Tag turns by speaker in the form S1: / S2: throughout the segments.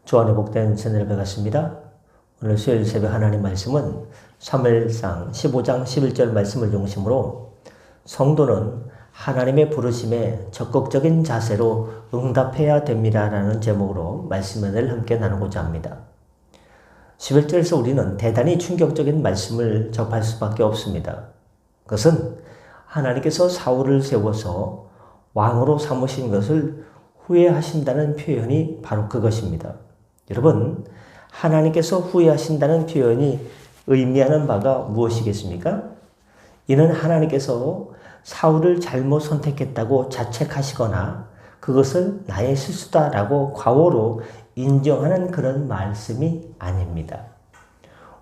S1: 주 안에 복된 새내를 배웠습니다. 오늘 수요일 새벽 하나님 말씀은 사무엘상 15장 11절 말씀을 중심으로 성도는 하나님의 부르심에 적극적인 자세로 응답해야 됩니다라는 제목으로 말씀을 함께 나누고자 합니다. 11절에서 우리는 대단히 충격적인 말씀을 접할 수밖에 없습니다. 그것은 하나님께서 사울을 세워서 왕으로 삼으신 것을 후회하신다는 표현이 바로 그것입니다. 여러분, 하나님께서 후회하신다는 표현이 의미하는 바가 무엇이겠습니까? 이는 하나님께서 사울을 잘못 선택했다고 자책하시거나 그것을 나의 실수다라고 과오로 인정하는 그런 말씀이 아닙니다.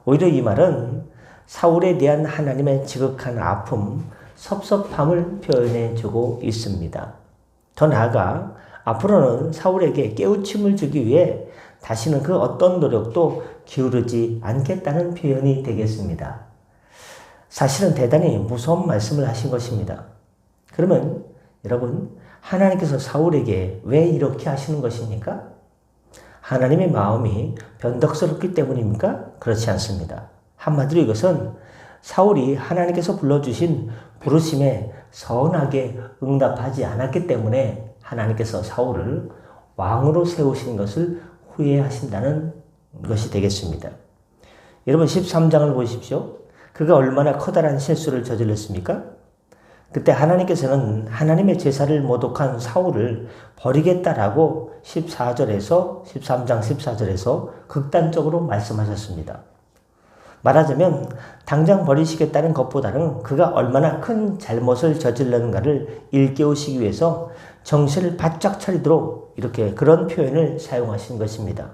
S1: 오히려 이 말은 사울에 대한 하나님의 지극한 아픔, 섭섭함을 표현해주고 있습니다. 더 나아가 앞으로는 사울에게 깨우침을 주기 위해 다시는 그 어떤 노력도 기울이지 않겠다는 표현이 되겠습니다. 사실은 대단히 무서운 말씀을 하신 것입니다. 그러면 여러분, 하나님께서 사울에게 왜 이렇게 하시는 것입니까? 하나님의 마음이 변덕스럽기 때문입니까? 그렇지 않습니다. 한마디로 이것은 사울이 하나님께서 불러주신 부르심에 선하게 응답하지 않았기 때문에 하나님께서 사울을 왕으로 세우신 것을 후회하신다는 것이 되겠습니다. 여러분 13장을 보십시오. 그가 얼마나 커다란 실수를 저질렀습니까? 그때 하나님께서는 하나님의 제사를 모독한 사울을 버리겠다라고 13장 14절에서 극단적으로 말씀하셨습니다. 말하자면 당장 버리시겠다는 것보다는 그가 얼마나 큰 잘못을 저질렀는가를 일깨우시기 위해서 정신을 바짝 차리도록 이렇게 그런 표현을 사용하신 것입니다.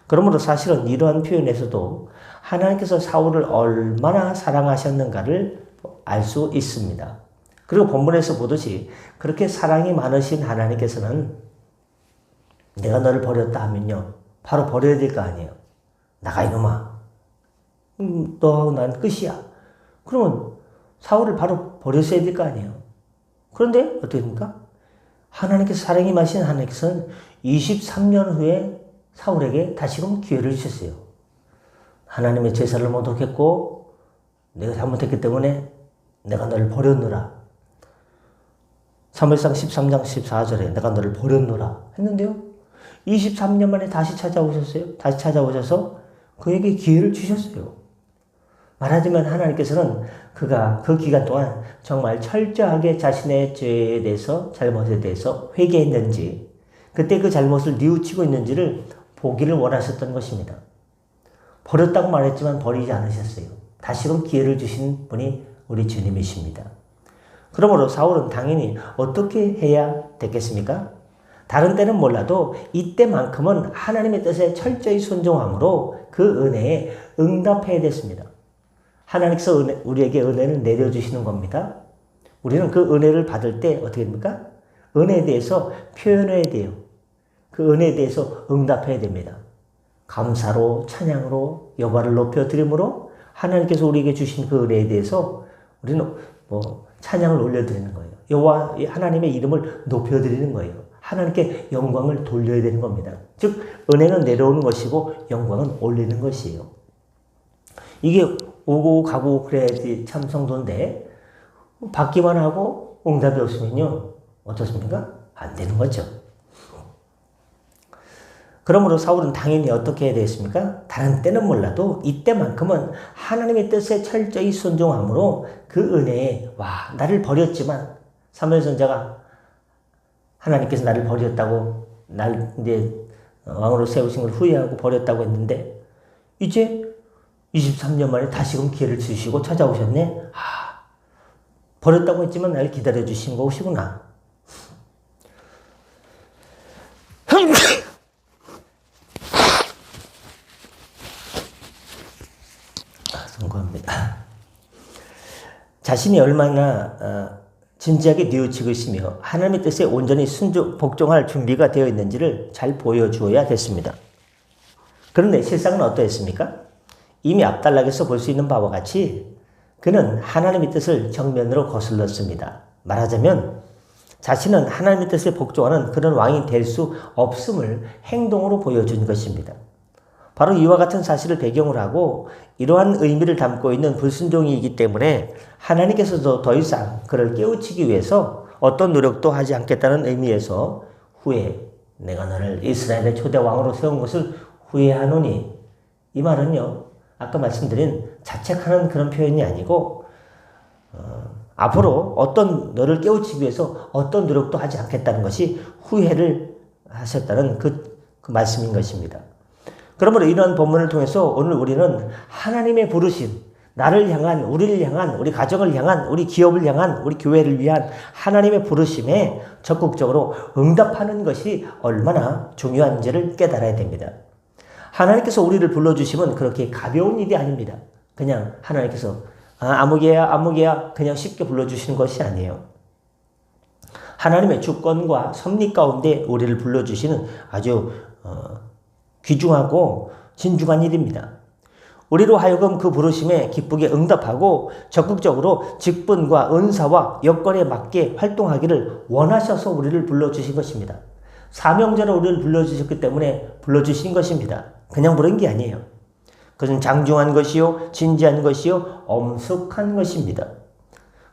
S1: 그러므로 사실은 이러한 표현에서도 하나님께서 사울을 얼마나 사랑하셨는가를 알 수 있습니다. 그리고 본문에서 보듯이 그렇게 사랑이 많으신 하나님께서는 내가 너를 버렸다 하면요, 바로 버려야 될 거 아니에요. 나가 이놈아. 너하고 난 끝이야. 그러면 사울을 바로 버렸어야 될 거 아니에요. 그런데 어떻게 됩니까? 하나님께서 사랑이 많으신 하나님께서는 23년 후에 사울에게 다시금 기회를 주셨어요. 하나님의 제사를 모독했고 내가 잘못했기 때문에 내가 너를 버렸노라. 사무엘상 13장 14절에 내가 너를 버렸노라 했는데요. 23년 만에 다시 찾아오셨어요. 다시 찾아오셔서 그에게 기회를 주셨어요. 말하자면 하나님께서는 그가 그 기간 동안 정말 철저하게 자신의 죄에 대해서, 잘못에 대해서 회개했는지, 그때 그 잘못을 뉘우치고 있는지를 보기를 원하셨던 것입니다. 버렸다고 말했지만 버리지 않으셨어요. 다시금 기회를 주신 분이 우리 주님이십니다. 그러므로 사울은 당연히 어떻게 해야 됐겠습니까? 다른 때는 몰라도 이때만큼은 하나님의 뜻에 철저히 순종함으로 그 은혜에 응답해야 됐습니다. 하나님께서 우리에게 은혜를 내려주시는 겁니다. 우리는 그 은혜를 받을 때 어떻게 됩니까? 은혜에 대해서 표현해야 돼요. 그 은혜에 대해서 응답해야 됩니다. 감사로, 찬양으로, 여호와를 높여드림으로 하나님께서 우리에게 주신 그 은혜에 대해서 우리는 찬양을 올려드리는 거예요. 여호와 하나님의 이름을 높여드리는 거예요. 하나님께 영광을 돌려야 되는 겁니다. 즉 은혜는 내려오는 것이고 영광은 올리는 것이에요. 이게 오고 가고 그래야지 참 성도인데 받기만 하고 응답이 없으면요 어떻습니까? 안 되는 거죠. 그러므로 사울은 당연히 어떻게 해야 되겠습니까? 다른 때는 몰라도 이때만큼은 하나님의 뜻에 철저히 순종함으로 그 은혜에 나를 버렸지만 사무엘 선지자가 하나님께서 나를 버렸다고 날 이제 왕으로 세우신 걸 후회하고 버렸다고 했는데 이제 23년 만에 다시금 기회를 주시고 찾아오셨네. 버렸다고 했지만 날 기다려주신 것이구나. 성공합니다. 자신이 얼마나 진지하게 뉘우치고 있으며 하나님의 뜻에 온전히 복종할 준비가 되어 있는지를 잘 보여주어야 됐습니다. 그런데 실상은 어떠했습니까? 이미 앞단락에서 볼 수 있는 바와 같이 그는 하나님의 뜻을 정면으로 거슬렀습니다. 말하자면 자신은 하나님의 뜻에 복종하는 그런 왕이 될 수 없음을 행동으로 보여준 것입니다. 바로 이와 같은 사실을 배경으로 하고 이러한 의미를 담고 있는 불순종이기 때문에 하나님께서도 더 이상 그를 깨우치기 위해서 어떤 노력도 하지 않겠다는 의미에서 후에 내가 너를 이스라엘의 초대 왕으로 세운 것을 후회하노니, 이 말은요, 아까 말씀드린 자책하는 그런 표현이 아니고 앞으로 너를 깨우치기 위해서 어떤 노력도 하지 않겠다는 것이 후회를 하셨다는 그 말씀인 것입니다. 그러므로 이러한 본문을 통해서 오늘 우리는 하나님의 부르심, 나를 향한, 우리를 향한, 우리 가정을 향한, 우리 기업을 향한, 우리 교회를 위한 하나님의 부르심에 적극적으로 응답하는 것이 얼마나 중요한지를 깨달아야 됩니다. 하나님께서 우리를 불러주시면 그렇게 가벼운 일이 아닙니다. 그냥 하나님께서 아무개야 그냥 쉽게 불러주시는 것이 아니에요. 하나님의 주권과 섭리 가운데 우리를 불러주시는 아주 귀중하고 진중한 일입니다. 우리로 하여금 그 부르심에 기쁘게 응답하고 적극적으로 직분과 은사와 여건에 맞게 활동하기를 원하셔서 우리를 불러주신 것입니다. 사명자로 우리를 불러주셨기 때문에 불러주신 것입니다. 그냥 부른 게 아니에요. 그것은 장중한 것이요, 진지한 것이요, 엄숙한 것입니다.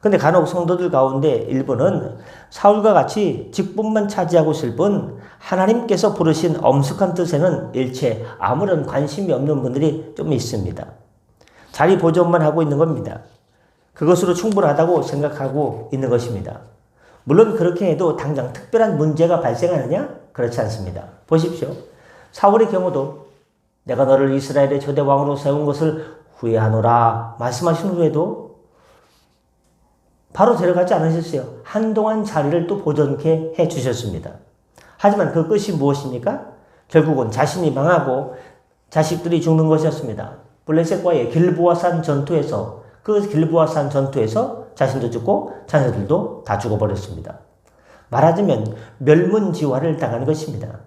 S1: 근데 간혹 성도들 가운데 일부는 사울과 같이 직분만 차지하고 있을 뿐 하나님께서 부르신 엄숙한 뜻에는 일체 아무런 관심이 없는 분들이 좀 있습니다. 자리 보존만 하고 있는 겁니다. 그것으로 충분하다고 생각하고 있는 것입니다. 물론 그렇게 해도 당장 특별한 문제가 발생하느냐? 그렇지 않습니다. 보십시오. 사울의 경우도 내가 너를 이스라엘의 초대 왕으로 세운 것을 후회하노라 말씀하신 후에도 바로 데려가지 않으셨어요. 한동안 자리를 또 보존케 해주셨습니다. 하지만 그 끝이 무엇입니까? 결국은 자신이 망하고 자식들이 죽는 것이었습니다. 블레셋과의 길보아산 전투에서, 그 길보아산 전투에서 자신도 죽고 자녀들도 다 죽어버렸습니다. 말하자면 멸문지화를 당한 것입니다.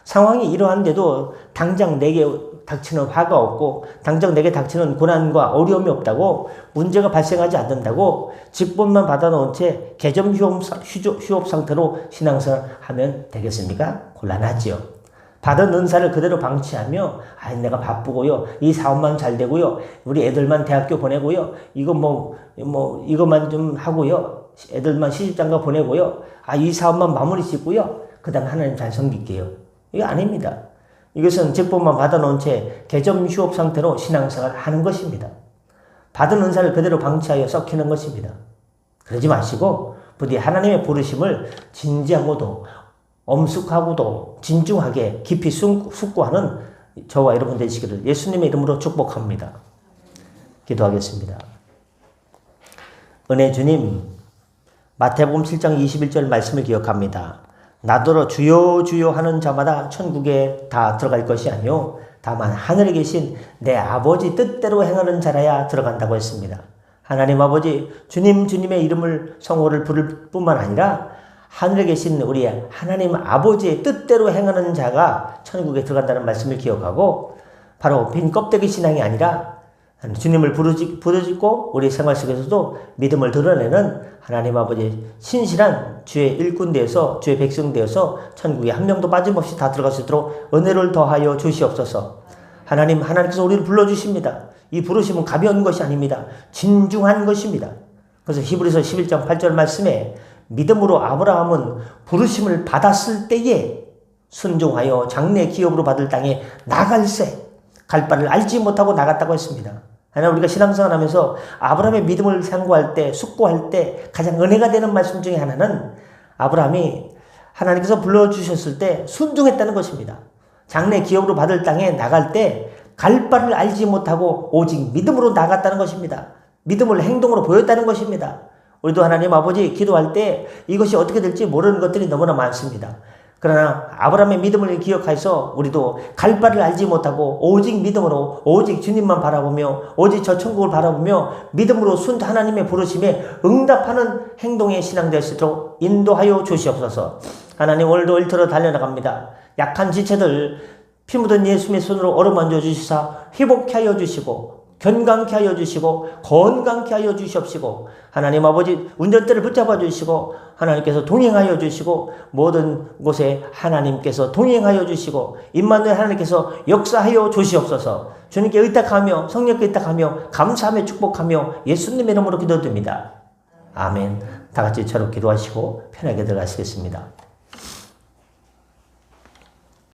S1: 상황이 이러한데도 당장 내게 닥치는 화가 없고 당장 내게 닥치는 고난과 어려움이 없다고, 문제가 발생하지 않는다고 직분만 받아놓은 채 개점 휴업 상태로 신앙생활하면 되겠습니까? 곤란하지요. 받은 은사를 그대로 방치하며 내가 바쁘고요, 이 사업만 잘 되고요, 우리 애들만 대학교 보내고요, 이것만 좀 하고요, 애들만 시집장가 보내고요, 이 사업만 마무리 짓고요, 그 다음 하나님 잘 섬길게요. 이거 아닙니다. 이것은 직분만 받아놓은 채 개점 휴업 상태로 신앙생활을 하는 것입니다. 받은 은사를 그대로 방치하여 썩히는 것입니다. 그러지 마시고 부디 하나님의 부르심을 진지하고도 엄숙하고도 진중하게 깊이 숙고하는 저와 여러분 되시기를 예수님의 이름으로 축복합니다. 기도하겠습니다. 은혜 주님, 마태복음 7장 21절 말씀을 기억합니다. 나더러 주여 주여 하는 자마다 천국에 다 들어갈 것이 아니요 다만 하늘에 계신 내 아버지 뜻대로 행하는 자라야 들어간다고 했습니다. 하나님 아버지, 주님의 이름을 성호를 부를 뿐만 아니라 하늘에 계신 우리 하나님 아버지의 뜻대로 행하는 자가 천국에 들어간다는 말씀을 기억하고, 바로 빈 껍데기 신앙이 아니라 주님을 부르짖고 우리 생활 속에서도 믿음을 드러내는 하나님 아버지 신실한 주의 일꾼 되어서, 주의 백성 되어서 천국에 한 명도 빠짐없이 다 들어갈 수 있도록 은혜를 더하여 주시옵소서. 하나님께서 우리를 불러주십니다. 이 부르심은 가벼운 것이 아닙니다. 진중한 것입니다. 그래서 히브리서 11장 8절 말씀에 믿음으로 아브라함은 부르심을 받았을 때에 순종하여 장래 기업으로 받을 땅에 나갈새 갈 바를 알지 못하고 나갔다고 했습니다. 하나님, 우리가 신앙생활 하면서 아브라함의 믿음을 상고할 때, 숙고할 때 가장 은혜가 되는 말씀 중에 하나는 아브라함이 하나님께서 불러주셨을 때 순종했다는 것입니다. 장래 기업으로 받을 땅에 나갈 때 갈 바를 알지 못하고 오직 믿음으로 나갔다는 것입니다. 믿음을 행동으로 보였다는 것입니다. 우리도 하나님 아버지 기도할 때 이것이 어떻게 될지 모르는 것들이 너무나 많습니다. 그러나 아브라함의 믿음을 기억해서 우리도 갈 바를 알지 못하고 오직 믿음으로, 오직 주님만 바라보며, 오직 저 천국을 바라보며 믿음으로 하나님의 부르심에 응답하는 행동의 신앙 될 수 있도록 인도하여 주시옵소서. 하나님, 오늘도 일터로 달려나갑니다. 약한 지체들 피 묻은 예수님의 손으로 어루만져 주시사 회복케 하여 주시고 견강케 하여 주시고 건강케 하여 주시옵시고 하나님 아버지 운전대를 붙잡아 주시고 하나님께서 동행하여 주시고 모든 곳에 하나님께서 동행하여 주시고 임마누엘 하나님께서 역사하여 주시옵소서. 주님께 의탁하며 성령께 의탁하며 감사하며 축복하며 예수님의 이름으로 기도드립니다. 아멘. 다 같이 저로 기도하시고 편하게 들어가시겠습니다.